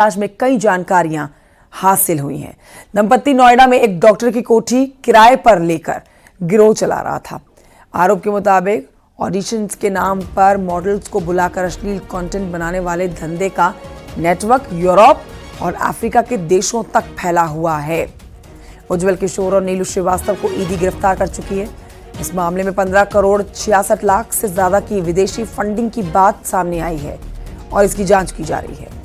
आज में कई जानकारियां हासिल हुई हैं। दंपत्ति नोएडा में एक डॉक्टर की कोठी किराए पर लेकर गिरोह चला रहा था। आरोप के मुताबिक ऑडिशंस के नाम पर मॉडल्स को बुलाकर अश्लील कंटेंट बनाने वाले धंधे का नेटवर्क यूरोप और अफ्रीका के देशों तक फैला हुआ है। उज्जवल किशोर और नीलू श्रीवास्तव को ईडी गिरफ्तार कर चुकी है। इस मामले में 15 करोड़ 66 लाख से ज्यादा की विदेशी फंडिंग की बात सामने आई है और इसकी जांच की जा रही है।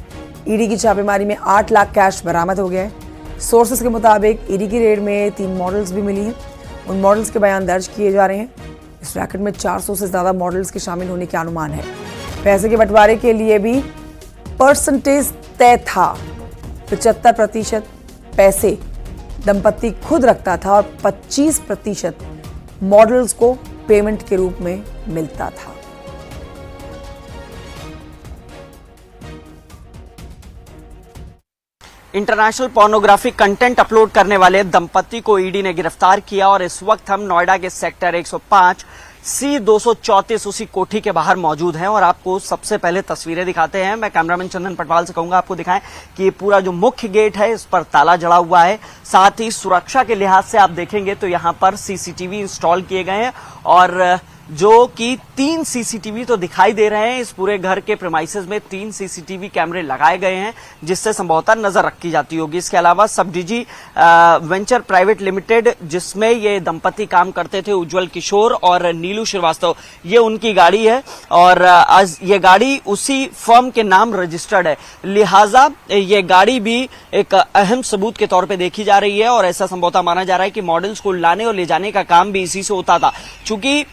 ईडी की छापेमारी में 8 लाख कैश बरामद हो गए हैं। सोर्सेस के मुताबिक ईडी की रेड में 3 मॉडल्स भी मिली हैं। उन मॉडल्स के बयान दर्ज किए जा रहे हैं। इस रैकेट में 400 से ज्यादा मॉडल्स के शामिल होने के अनुमान है। पैसे के बंटवारे के लिए भी परसेंटेज तय था। 75% पैसे दंपत्ति खुद रखता था और 25% मॉडल्स को पेमेंट के रूप में मिलता था। इंटरनेशनल पोर्नोग्राफी कंटेंट अपलोड करने वाले दंपत्ति को ईडी ने गिरफ्तार किया और इस वक्त हम नोएडा के सेक्टर 105 C234 उसी कोठी के बाहर मौजूद हैं और आपको सबसे पहले तस्वीरें दिखाते हैं। मैं कैमरामैन चंदन पटवाल से कहूंगा आपको दिखाएं कि ये पूरा जो मुख्य गेट है इस पर ताला जड़ा हुआ है। साथ ही सुरक्षा के लिहाज से आप देखेंगे तो यहां पर सीसीटीवी इंस्टॉल किए गए हैं और जो कि 3 सीसीटीवी तो दिखाई दे रहे हैं। इस पूरे घर के प्रेमाइसेस में 3 सीसीटीवी कैमरे लगाए गए हैं जिससे संभवतः नजर रखी जाती होगी। इसके अलावा सबडिजी वेंचर प्राइवेट लिमिटेड जिसमें ये दंपति काम करते थे, उज्जवल किशोर और नीलू श्रीवास्तव, ये उनकी गाड़ी है और आज ये गाड़ी उसी फर्म के नाम रजिस्टर्ड है। लिहाजा ये गाड़ी भी एक अहम सबूत के तौर पर देखी जा रही है और ऐसा संभवतः माना जा रहा है कि मॉडल्स को लाने और ले जाने का काम भी इसी से होता था। चूंकि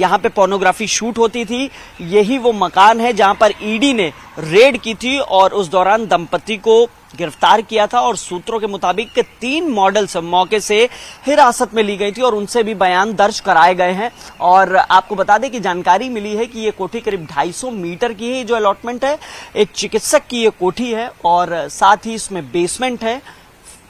यहां पे पोर्नोग्राफी शूट होती थी, यही वो मकान है जहां पर ईडी ने रेड की थी और उस दौरान दंपति को गिरफ्तार किया था और सूत्रों के मुताबिक 3 मॉडल्स मौके से हिरासत में ली गई थी और उनसे भी बयान दर्ज कराए गए हैं। और आपको बता दें कि जानकारी मिली है कि ये कोठी करीब 250 मीटर की है। जो अलॉटमेंट है एक चिकित्सक की ये कोठी है और साथ ही इसमें बेसमेंट है,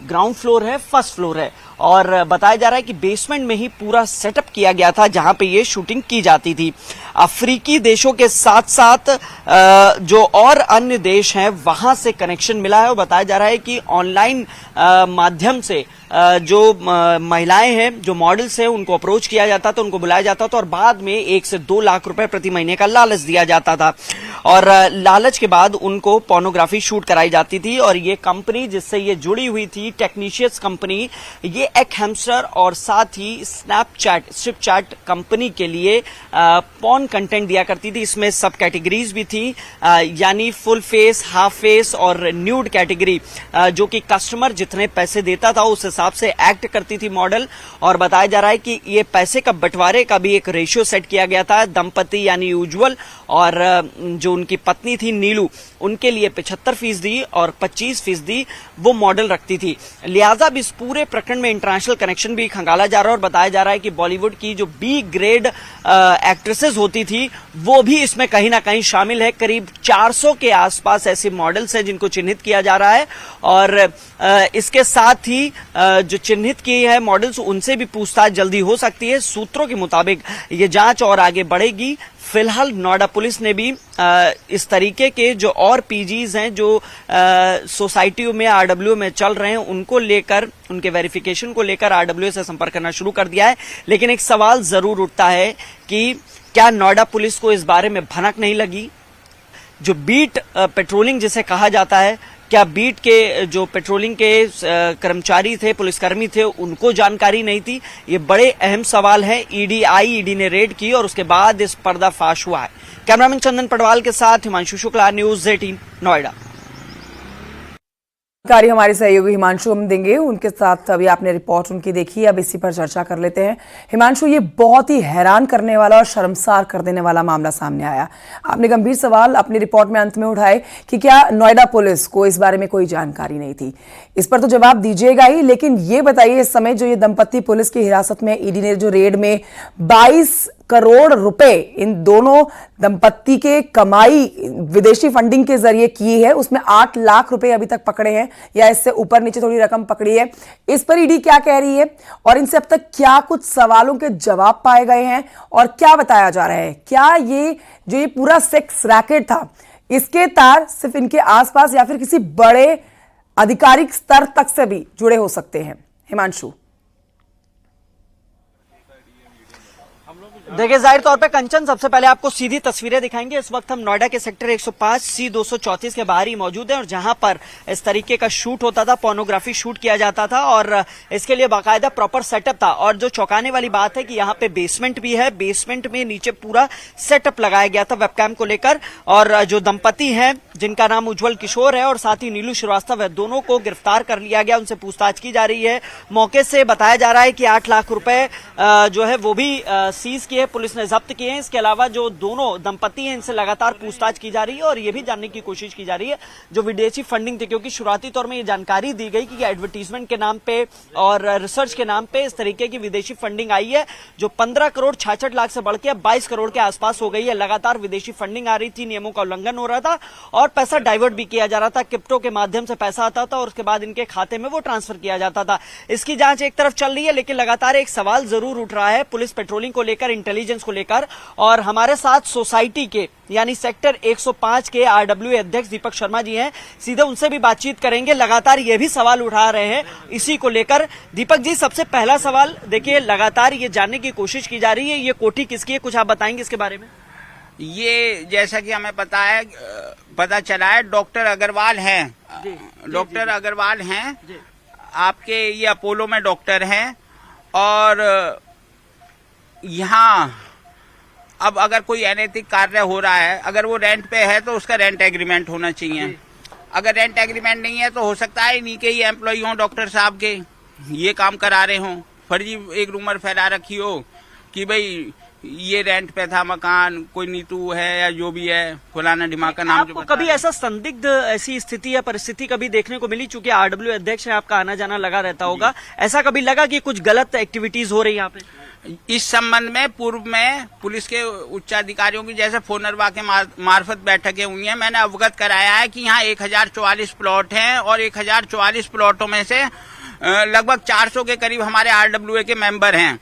ग्राउंड फ्लोर है, फर्स्ट फ्लोर है और बताया जा रहा है कि बेसमेंट में ही पूरा सेटअप किया गया था जहां पे ये शूटिंग की जाती थी। अफ्रीकी देशों के साथ साथ जो और अन्य देश हैं वहां से कनेक्शन मिला है और बताया जा रहा है कि ऑनलाइन माध्यम से जो महिलाएं हैं, जो मॉडल्स हैं, उनको अप्रोच किया जाता था, उनको बुलाया जाता था और बाद में 1 से 2 लाख रुपए प्रति महीने का लालच दिया जाता था और लालच के बाद उनको पोर्नोग्राफी शूट कराई जाती थी। और ये कंपनी जिससे ये जुड़ी हुई थी, टेक्नीशियस कंपनी, ये एक हैमस्टर और साथ ही स्नैपचैट, स्ट्रिपचैट कंपनी के लिए पॉर्न कंटेंट दिया करती थी। इसमें सब कैटेगरीज भी थी, यानी फुल फेस, हाफ फेस और न्यूड कैटेगरी, जो कि कस्टमर जितने पैसे देता था उस हिसाब से एक्ट करती थी मॉडल। और बताया जा रहा है कि ये पैसे का बंटवारे का भी एक रेशियो सेट किया गया था। दंपति यानी उज्जवल और जो उनकी पत्नी थी नीलू, उनके लिए 75% और 25% वो मॉडल रखती थी। लिहाजा इस पूरे प्रकरण में इंटरनेशनल कनेक्शन भी खंगाला जा रहा है और बताया जा रहा है कि बॉलीवुड की जो बी ग्रेड एक्ट्रेसेस होती थी वो भी इसमें कहीं ना कहीं शामिल है। करीब 400 के आसपास ऐसे मॉडल्स हैं जिनको चिन्हित किया जा रहा है और इसके साथ ही जो चिन्हित किए हैं मॉडल्स, उनसे भी पूछताछ जल्दी हो सकती है। सूत्रों के मुताबिक ये जांच और आगे बढ़ेगी। फिलहाल नोएडा पुलिस ने भी इस तरीके के जो और पीजीज हैं जो सोसाइटियों में, आरडब्ल्यू में चल रहे हैं, उनको लेकर, उनके वेरिफिकेशन को लेकर आरडब्ल्यू से संपर्क करना शुरू कर दिया है। लेकिन एक सवाल जरूर उठता है कि क्या नोएडा पुलिस को इस बारे में भनक नहीं लगी? जो बीट पेट्रोलिंग जिसे कहा जाता है, क्या बीट के जो पेट्रोलिंग के कर्मचारी थे, पुलिसकर्मी थे, उनको जानकारी नहीं थी? ये बड़े अहम सवाल है। ईडी ने रेड की और उसके बाद इस पर्दाफाश हुआ है। कैमरामैन चंदन पटवाल के साथ हिमांशु शुक्ला, न्यूज़ 18 नोएडा। जानकारी हमारे सहयोगी हिमांशु हम देंगे, उनके साथ अभी आपने रिपोर्ट उनकी देखी, अब इसी पर चर्चा कर लेते हैं। हिमांशु, ये बहुत ही हैरान करने वाला और शर्मसार कर देने वाला मामला सामने आया। आपने गंभीर सवाल अपनी रिपोर्ट में अंत में उठाए कि क्या नोएडा पुलिस को इस बारे में कोई जानकारी नहीं थी। इस पर तो जवाब दीजिएगा ही, लेकिन ये बताइए इस समय जो ये दंपत्ति पुलिस की हिरासत में, ईडी ने जो रेड में 22 करोड़ रुपए इन दोनों दंपत्ति के कमाई विदेशी फंडिंग के जरिए की है, उसमें 8 लाख रुपए अभी तक पकड़े हैं या इससे ऊपर नीचे थोड़ी रकम पकड़ी है। इस पर ईडी क्या कह रही है और इनसे अब तक क्या कुछ सवालों के जवाब पाए गए हैं और क्या बताया जा रहा है? क्या ये जो ये पूरा सेक्स रैकेट था, इसके तार सिर्फ इनके आसपास या फिर किसी बड़े आधिकारिक स्तर तक से भी जुड़े हो सकते हैं। हिमांशु। देखिए, जाहिर तौर पे कंचन, सबसे पहले आपको सीधी तस्वीरें दिखाएंगे। इस वक्त हम नोएडा के सेक्टर 105 C234 के बाहर ही मौजूद हैं और जहां पर इस तरीके का शूट होता था, पोर्नोग्राफी शूट किया जाता था और इसके लिए बाकायदा प्रॉपर सेटअप था। और जो चौंकाने वाली बात है कि यहाँ पे बेसमेंट भी है, बेसमेंट में नीचे पूरा सेटअप लगाया गया था वेबकैम को लेकर। और जो दंपति हैं जिनका नाम उज्जवल किशोर है और साथ ही नीलू श्रीवास्तव है, दोनों को गिरफ्तार कर लिया गया, उनसे पूछताछ की जा रही है। मौके से बताया जा रहा है कि 8 लाख रुपए जो है वो भी सीज किए, पुलिस ने जब्त किए हैं। इसके अलावा जो दोनों दंपति हैं इनसे लगातार पूछताछ की जा रही है और ये भी जानने की कोशिश की जा रही है जो विदेशी फंडिंग थी, क्योंकि शुरुआती तौर में ये जानकारी दी गई कि एडवर्टीजमेंट के नाम पे और रिसर्च के नाम पे इस तरीके की विदेशी फंडिंग आई है जो 15 करोड़ 66 लाख से बढ़ के 22 करोड़ के आसपास हो गई है। लगातार विदेशी फंडिंग आ रही थी, नियमों का उल्लंघन हो रहा था और पैसा डाइवर्ट भी किया जा रहा था। क्रिप्टो के माध्यम से पैसा आता था और उसके बाद इनके खाते में वो ट्रांसफर किया जाता था। इसकी जांच एक तरफ चल रही है, लेकिन लगातार एक सवाल जरूर उठ रहा है पुलिस पेट्रोलिंग को लेकर, इंटेलिजेंस को लेकर। और हमारे साथ सोसाइटी के यानी सेक्टर 105 के RWA अध्यक्ष दीपक शर्मा जी हैं, सीधे उनसे भी बातचीत करेंगे। लगातार ये भी सवाल उठा रहे हैं इसी को लेकर। दीपक जी, सबसे पहला सवाल, देखिए लगातार ये जानने की कोशिश की जा रही है ये कोठी किसकी है, कुछ आप बताएंगे इसके बारे में? ये जैसा कि हमें पता चला है, डॉक्टर अग्रवाल हैं, डॉक्टर अग्रवाल हैं आपके, ये अपोलो में डॉक्टर हैं। और यहाँ अब अगर कोई अनैतिक कार्य हो रहा है, अगर वो रेंट पे है तो उसका रेंट एग्रीमेंट होना चाहिए। अगर रेंट एग्रीमेंट नहीं है तो हो सकता है इन्हीं के ही एम्प्लॉय हों, डॉक्टर साहब के ये काम करा रहे हों। फर्जी एक रूमर फैला रखी हो कि भाई ये रेंट पे था मकान, कोई नीतू है या जो भी है, फलाना ढिमाका नाम। आपको कभी ऐसा संदिग्ध ऐसी स्थिति या परिस्थिति कभी देखने को मिली, चूंकि RWA अध्यक्ष है, आपका आना जाना लगा रहता होगा, ऐसा कभी लगा कि कुछ गलत एक्टिविटीज हो रही है यहाँ पे? इस संबंध में पूर्व में पुलिस के उच्चाधिकारियों की जैसे फोनरवा के मार्फत बैठकें हुई हैं। मैंने अवगत कराया है कि यहाँ 1044 प्लॉट हैं और 1044 प्लॉटों में से लगभग 400 के करीब हमारे RWA के मेंबर हैं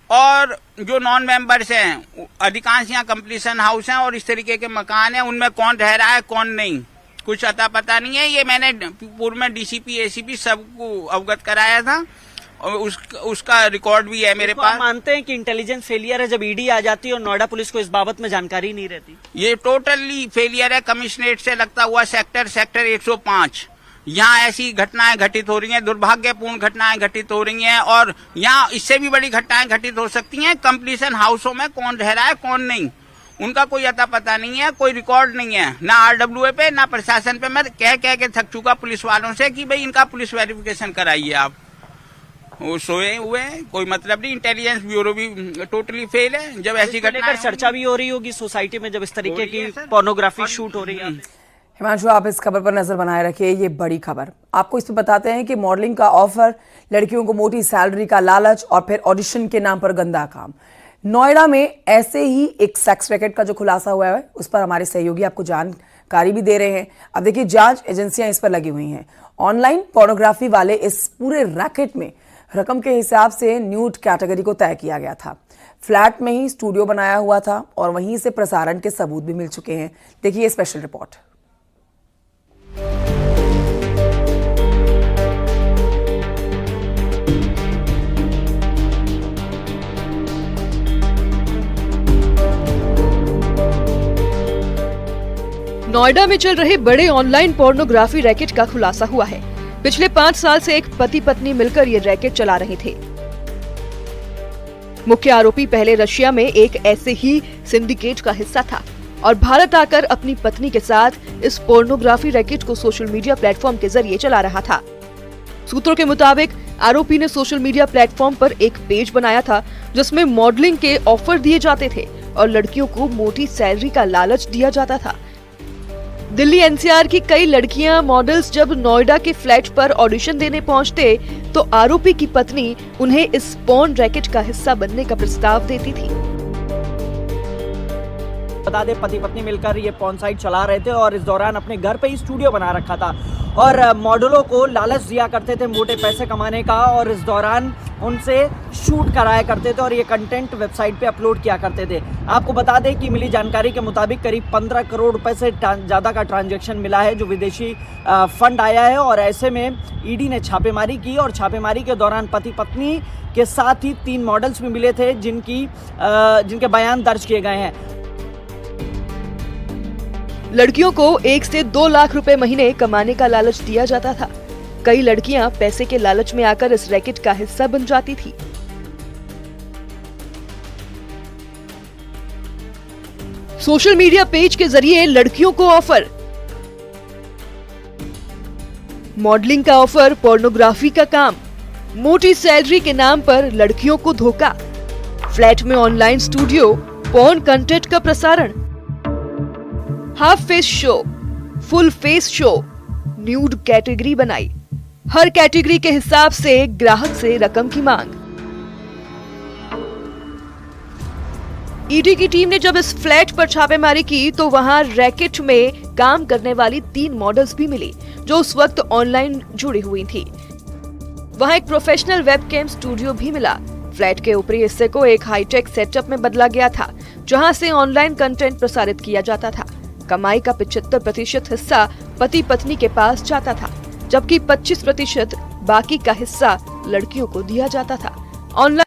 और जो नॉन मेंबर्स हैं अधिकांश यहाँ कंप्लीशन हाउस हैं और इस तरीके के मकान हैं। उनमें कौन रह रहा है कौन नहीं कुछ अता पता नहीं है। ये मैंने पूर्व में DCP ACP सबको अवगत कराया था और उसका रिकॉर्ड भी है मेरे पास। मानते हैं कि इंटेलिजेंस फेलियर है जब ED आ जाती है और नोएडा पुलिस को इस बाबत में जानकारी नहीं रहती? ये टोटली फेलियर है। कमिश्नरेट से लगता हुआ सेक्टर 105 यहाँ ऐसी घटनाएं घटित हो रही हैं, दुर्भाग्यपूर्ण घटनाएं घटित हो रही हैं और यहाँ इससे भी बड़ी घटनाएं घटित हो सकती हैं। कंप्लीशन हाउसों में कौन रह रहा है कौन नहीं उनका कोई अता पता नहीं है, कोई रिकॉर्ड नहीं है, ना RWA पे ना प्रशासन पे। मैं कह के थक चुका पुलिस वालों से कि भाई इनका पुलिस वेरिफिकेशन कराइए आप। वो सोए हुए कोई मतलब नहीं। इंटेलिजेंस ब्यूरो भी टोटली फेल है। जब ऐसी घटना चर्चा भी हो रही होगी सोसाइटी में जब इस तरीके की पोर्नोग्राफी शूट हो रही है। हिमांशु, आप इस खबर पर नजर बनाए रखिए, ये बड़ी खबर। आपको इसमें बताते हैं कि मॉडलिंग का ऑफर, लड़कियों को मोटी सैलरी का लालच और फिर ऑडिशन के नाम पर गंदा काम। नोएडा में ऐसे ही एक सेक्स रैकेट का जो खुलासा हुआ है उस पर हमारे सहयोगी आपको जानकारी भी दे रहे हैं। अब देखिए, जांच एजेंसियां इस पर लगी हुई हैं। ऑनलाइन पोर्नोग्राफी वाले इस पूरे रैकेट में रकम के हिसाब से न्यूड कैटेगरी को तय किया गया था। फ्लैट में ही स्टूडियो बनाया हुआ था और वहीं से प्रसारण के सबूत भी मिल चुके हैं। देखिए स्पेशल रिपोर्ट। नोएडा में चल रहे बड़े ऑनलाइन पोर्नोग्राफी रैकेट का खुलासा हुआ है। पिछले 5 साल से एक पति पत्नी मिलकर ये रैकेट चला रहे थे। मुख्य आरोपी पहले रशिया में एक ऐसे ही सिंडिकेट का हिस्सा था और भारत आकर अपनी पत्नी के साथ इस पोर्नोग्राफी रैकेट को सोशल मीडिया प्लेटफॉर्म के जरिए चला रहा था। सूत्रों के मुताबिक आरोपी ने सोशल मीडिया प्लेटफॉर्म पर एक पेज बनाया था जिसमें मॉडलिंग के ऑफर दिए जाते थे और लड़कियों को मोटी सैलरी का लालच दिया जाता था। दिल्ली NCR की कई लड़कियां मॉडल्स जब नोएडा के फ्लैट पर ऑडिशन देने पहुंचते तो आरोपी की पत्नी उन्हें इस पोर्न रैकेट का हिस्सा बनने का प्रस्ताव देती थी। बता दें, पति पत्नी मिलकर ये पोर्न साइट चला रहे थे और इस दौरान अपने घर पे ही स्टूडियो बना रखा था और मॉडलों को लालच दिया करते थे मोटे पैसे कमाने का, और इस दौरान उनसे शूट कराया करते थे और ये कंटेंट वेबसाइट पे अपलोड किया करते थे। आपको बता दें कि मिली जानकारी के मुताबिक करीब 15 करोड़ रुपए से ज़्यादा का ट्रांजैक्शन मिला है, जो विदेशी फंड आया है। और ऐसे में ईडी ने छापेमारी की और छापेमारी के दौरान पति पत्नी के साथ ही 3 मॉडल्स भी मिले थे जिनके बयान दर्ज किए गए हैं। लड़कियों को 1 से 2 लाख रुपए महीने कमाने का लालच दिया जाता था। कई लड़कियां पैसे के लालच में आकर इस रैकेट का हिस्सा बन जाती थी। सोशल मीडिया पेज के जरिए लड़कियों को ऑफर, मॉडलिंग का ऑफर, पोर्नोग्राफी का काम, मोटी सैलरी के नाम पर लड़कियों को धोखा, फ्लैट में ऑनलाइन स्टूडियो, पोर्न कंटेंट का प्रसारण, half face show, full face show, nude category बनाई, हर कैटेगरी के हिसाब से ग्राहक से रकम की मांग। ईडी की टीम ने जब इस फ्लैट पर छापेमारी की तो वहां रैकेट में काम करने वाली 3 मॉडल्स भी मिली जो उस वक्त ऑनलाइन जुड़ी हुई थी। वहां एक प्रोफेशनल वेबकैम स्टूडियो भी मिला। फ्लैट के ऊपरी हिस्से को एक हाईटेक सेटअप में बदला गया था जहां से ऑनलाइन कंटेंट प्रसारित किया जाता था। कमाई का 75% हिस्सा पति पत्नी के पास जाता था, जबकि 25% बाकी का हिस्सा लड़कियों को दिया जाता था। ऑनलाइन